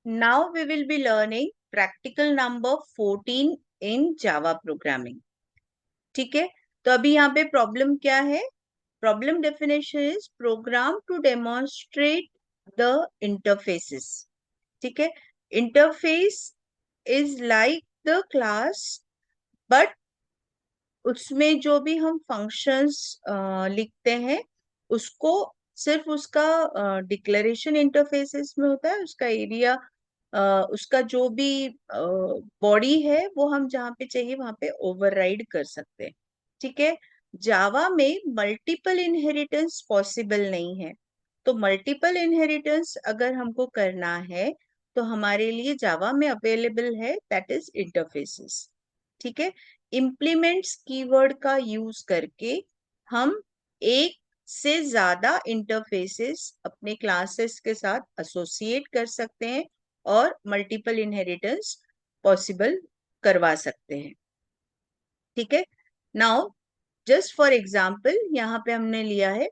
Now we will be learning practical number 14 in Java programming. ठीक है, तो अभी यहाँ पे प्रॉब्लम क्या है? Problem definition is program to demonstrate the interfaces. ठीक है, interface is like the class, but उसमें जो भी हम फंक्शंस लिखते हैं उसको सिर्फ उसका डिक्लेरेशन इंटरफेसेस में होता है. उसका एरिया, उसका जो भी बॉडी है वो हम जहाँ पे चाहिए वहां पे ओवरराइड कर सकते हैं. ठीक है, जावा में मल्टीपल इनहेरिटेंस पॉसिबल नहीं है. तो मल्टीपल इनहेरिटेंस अगर हमको करना है तो हमारे लिए जावा में अवेलेबल है, दैट इज इंटरफेसेस. ठीक है, इम्प्लीमेंट्स कीवर्ड का यूज करके हम एक से ज्यादा इंटरफेसेस अपने क्लासेस के साथ एसोसिएट कर सकते हैं और मल्टीपल इनहेरिटेंस पॉसिबल करवा सकते हैं. ठीक है, नाउ जस्ट फॉर एग्जाम्पल यहाँ पे हमने लिया है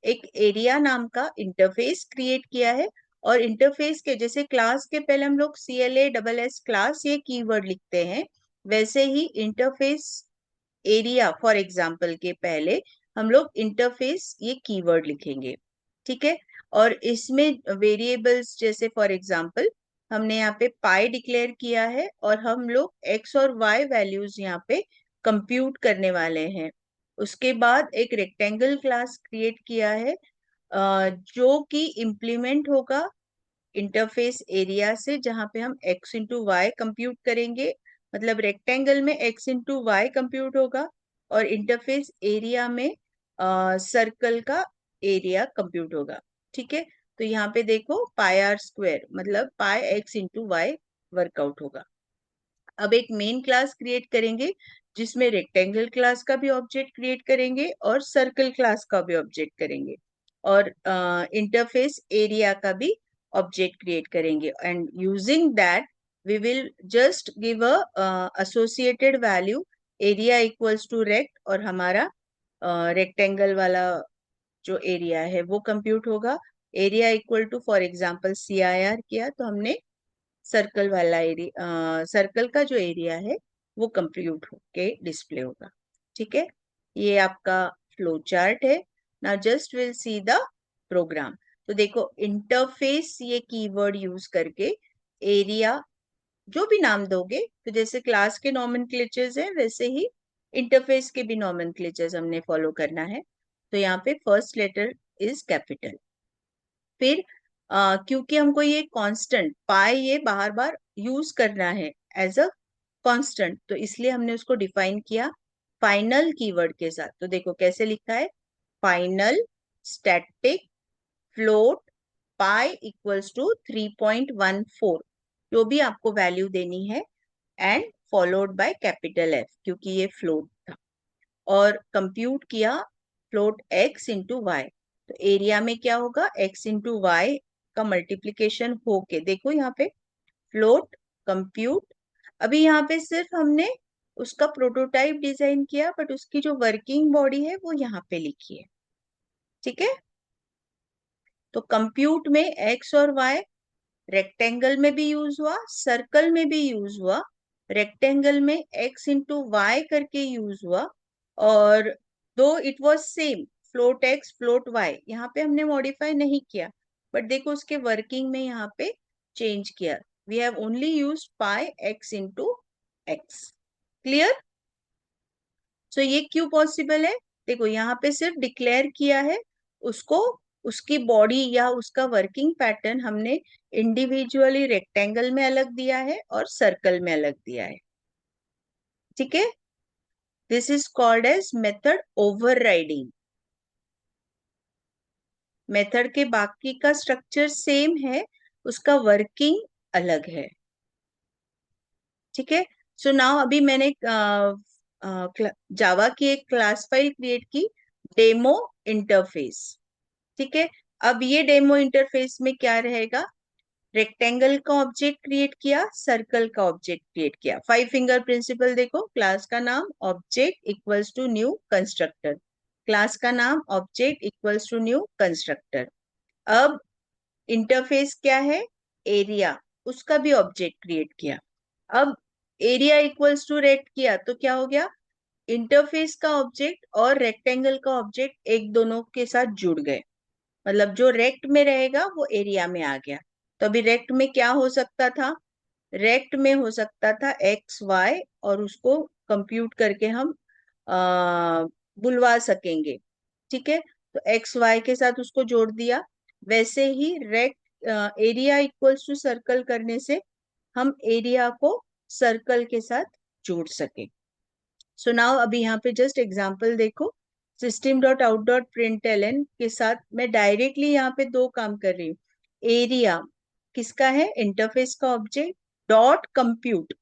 एक एरिया नाम का इंटरफेस क्रिएट किया है. और इंटरफेस के जैसे क्लास के पहले हम लोग CLASS क्लास ये कीवर्ड लिखते हैं, वैसे ही इंटरफेस एरिया फॉर एग्जाम्पल के पहले हम लोग इंटरफेस ये कीवर्ड लिखेंगे. ठीक है, और इसमें वेरिएबल्स जैसे फॉर एग्जाम्पल हमने यहाँ पे पाई डिक्लेयर किया है और हम लोग x और y वैल्यूज यहाँ पे कंप्यूट करने वाले हैं. उसके बाद एक रेक्टेंगल क्लास क्रिएट किया है जो कि इम्प्लीमेंट होगा इंटरफेस एरिया से, जहां पे हम x इंटू वाई कंप्यूट करेंगे. मतलब रेक्टेंगल में x इंटू वाई कंप्यूट होगा और इंटरफेस एरिया में सर्कल का एरिया कंप्यूट होगा. ठीक है, तो यहाँ पे देखो पाई आर स्क्वायर मतलब पाई x इंटू वाई वर्कआउट होगा. अब एक मेन क्लास क्रिएट करेंगे जिसमें रेक्टेंगल क्लास का भी ऑब्जेक्ट क्रिएट करेंगे और सर्कल क्लास का भी ऑब्जेक्ट करेंगे और इंटरफेस एरिया का भी ऑब्जेक्ट क्रिएट करेंगे. And using that we will just give a associated value area equals to rect, और हमारा रेक्टेंगल वाला जो एरिया है वो कंप्यूट होगा. Area equal to for example CIR किया तो हमने सर्कल वाला एरिया, सर्कल का जो एरिया है वो कंप्यूट होके डिस्प्ले होगा. ठीक है, ये आपका फ्लो चार्ट है. Now just will see the program. तो देखो इंटरफेस ये कीवर्ड यूज करके एरिया जो भी नाम दोगे, तो जैसे क्लास के नॉमेनक्लेचर्स है वैसे ही इंटरफेस के भी नॉमेनक्लेचर्स हमने फॉलो करना है. तो यहाँ पे फर्स्ट लेटर इज कैपिटल. फिर क्योंकि हमको ये कांस्टेंट पाई ये बार बार यूज करना है एज अ कांस्टेंट, तो इसलिए हमने उसको डिफाइन किया फाइनल कीवर्ड के साथ. तो देखो कैसे लिखा है, final static float pi equals to 3.14, जो भी आपको वैल्यू देनी है, and followed by capital F क्योंकि ये फ्लोट था. और कंप्यूट किया फ्लोट x इंटू वाई. तो एरिया में क्या होगा, x इंटू वाई का मल्टीप्लीकेशन होके देखो यहाँ पे फ्लोट कंप्यूट. अभी यहाँ पे सिर्फ हमने उसका प्रोटोटाइप डिजाइन किया, बट उसकी जो वर्किंग बॉडी है वो यहाँ पे लिखी है. ठीक है, तो कंप्यूट में x और y रेक्टेंगल में भी यूज हुआ, सर्कल में भी यूज हुआ. रेक्टेंगल में x इंटू वाई करके यूज हुआ, और दो it was same float x float y, यहाँ पे हमने मॉडिफाई नहीं किया, बट देखो उसके वर्किंग में यहाँ पे चेंज किया. We have only used pi x into x. Clear? So ये क्यों पॉसिबल है, देखो यहाँ पे सिर्फ डिक्लेयर किया है उसको, उसकी बॉडी या उसका वर्किंग पैटर्न हमने इंडिविजुअली रेक्टेंगल में अलग दिया है और सर्कल में अलग दिया है. ठीक है, this is called as method overriding. Method के बाकी का स्ट्रक्चर सेम है, उसका वर्किंग अलग है. ठीक है, सो नाउ अभी मैंने जावा की एक क्लास फाइल क्रिएट की, डेमो इंटरफेस. ठीक है, अब ये डेमो इंटरफेस में क्या रहेगा, रेक्टेंगल का ऑब्जेक्ट क्रिएट किया, सर्कल का ऑब्जेक्ट क्रिएट किया. 5 फिंगर प्रिंसिपल देखो, क्लास का नाम object equals to new constructor, class का नाम object equals to new constructor. अब इंटरफेस क्या है, एरिया. उसका भी ऑब्जेक्ट क्रिएट किया। अब एरिया इक्वल्स टू रेक्ट किया तो क्या हो गया, इंटरफेस का ऑब्जेक्ट और रेक्टेंगल का ऑब्जेक्ट एक दोनों के साथ जुड़ गए, मतलब जो रेक्ट में रहेगा वो एरिया में आ गया। तो अभी रेक्ट में क्या हो सकता था, रेक्ट में हो सकता था एक्स वाई, और उसको कंप्यूट करके हम बुलवा सकेंगे। ठीक है, तो एक्स वाई के साथ उसको जोड़ दिया। वैसे ही rect area equals to circle करने से हम एरिया को सर्कल के साथ जोड़ सके। सो नाउ अभी यहाँ पे जस्ट एग्जांपल देखो, system dot out dot println के साथ मैं डायरेक्टली यहाँ पे दो काम कर रही हूँ। एरिया किसका है, इंटरफेस का ऑब्जेक्ट, डॉट कंप्यूट।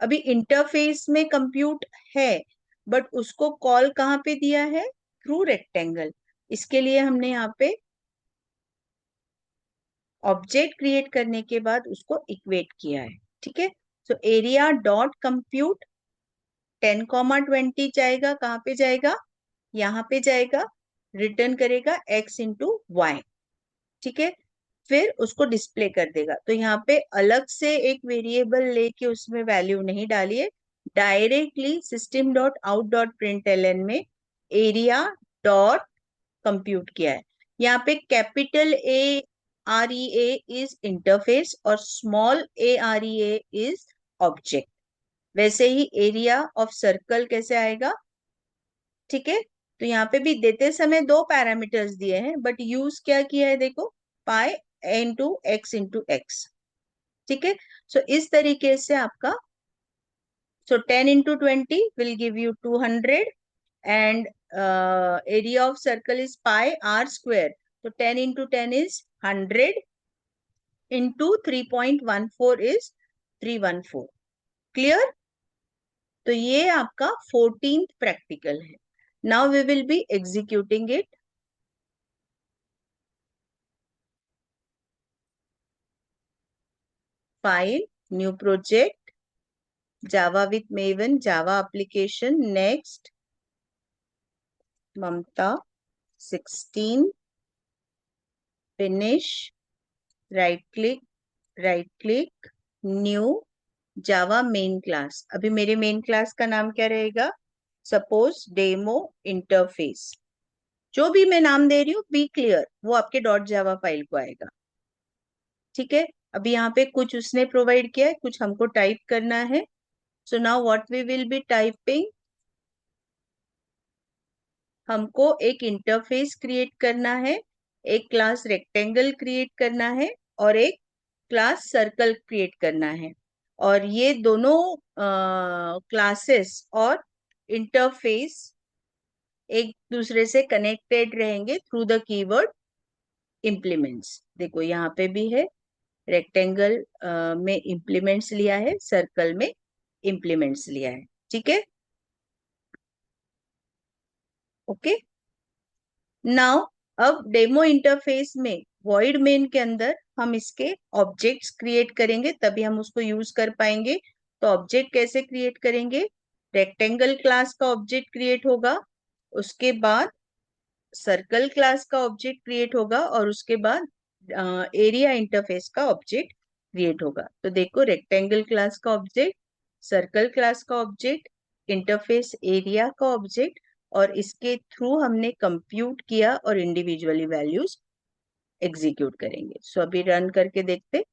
अभी इंटरफेस में कंप्यूट है, बट उसको कॉल कहाँ पे दिया है, थ्रू रेक्टेंगल। इसके लिए हमने यहाँ पे ऑब्जेक्ट क्रिएट करने के बाद उसको इक्वेट किया है। ठीक है, सो एरिया डॉट कंप्यूट 10,20 जाएगा, कहाँ पे जाएगा, यहाँ पे जाएगा, रिटर्न करेगा x इंटू वाई। ठीक है, फिर उसको डिस्प्ले कर देगा। तो यहाँ पे अलग से एक वेरिएबल लेके उसमें वैल्यू नहीं डालिए, directly system dot out dot println में एरिया डॉट कंप्यूट किया है। यहाँ पे capital A R E A is interface और small A R E A is object. वैसे ही एरिया ऑफ सर्कल कैसे आएगा, ठीक है, तो यहाँ पे भी देते समय दो पैरामीटर्स दिए हैं, बट यूज क्या किया है देखो, पाई इंटू एक्स। ठीक है, सो इस तरीके से आपका, so 10 into 20 will give you 200 and area of circle is pi r square, तो 10 into 10 is 100 into 3.14 is 314। Clear, तो ये आपका 14th प्रैक्टिकल है। Now we will be executing it. File, new project, Java with Maven, Java application, next, ममता 16, finish, right click, new, Java main class. अभी मेरे main class का नाम क्या रहेगा, सपोज डेमो इंटरफेस। जो भी मैं नाम दे रही हूँ बी क्लियर, वो आपके डॉट जावा फाइल को आएगा। ठीक है, अभी यहाँ पे कुछ उसने प्रोवाइड किया है, कुछ हमको टाइप करना है। So now what we will be typing, हमको एक इंटरफेस क्रिएट करना है, एक क्लास रेक्टेंगल क्रिएट करना है और एक क्लास सर्कल क्रिएट करना है। और ये दोनों क्लासेस और इंटरफेस एक दूसरे से कनेक्टेड रहेंगे थ्रू द कीवर्ड इम्प्लीमेंट्स। देखो यहाँ पे भी है, रेक्टेंगल में इम्प्लीमेंट्स लिया है, सर्कल में इम्प्लीमेंट्स लिया है। ठीक है, ओके। नाउ अब डेमो इंटरफेस में वॉइड मेन के अंदर हम इसके ऑब्जेक्ट्स क्रिएट करेंगे, तभी हम उसको यूज कर पाएंगे। तो ऑब्जेक्ट कैसे क्रिएट करेंगे, रेक्टेंगल क्लास का ऑब्जेक्ट क्रिएट होगा, उसके बाद सर्कल क्लास का ऑब्जेक्ट क्रिएट होगा और उसके बाद एरिया इंटरफेस का ऑब्जेक्ट क्रिएट होगा। तो देखो, रेक्टेंगल क्लास का ऑब्जेक्ट, सर्कल क्लास का ऑब्जेक्ट, इंटरफेस एरिया का ऑब्जेक्ट, और इसके थ्रू हमने कंप्यूट किया और इंडिविजुअली वैल्यूज एग्जीक्यूट करेंगे। सो अभी रन करके देखते,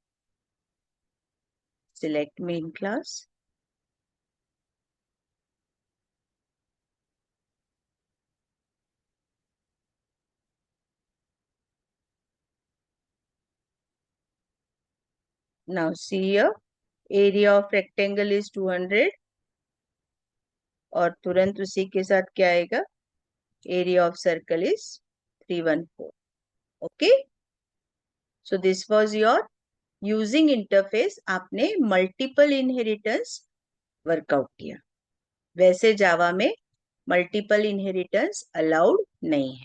select main class, now see here, area of rectangle is 200 और तुरंत उसी के साथ क्या आएगा, area of circle is 314। Okay, so this was your using interface. आपने मल्टीपल इनहेरिटेंस वर्कआउट किया। वैसे जावा में मल्टीपल इनहेरिटेंस अलाउड नहीं है।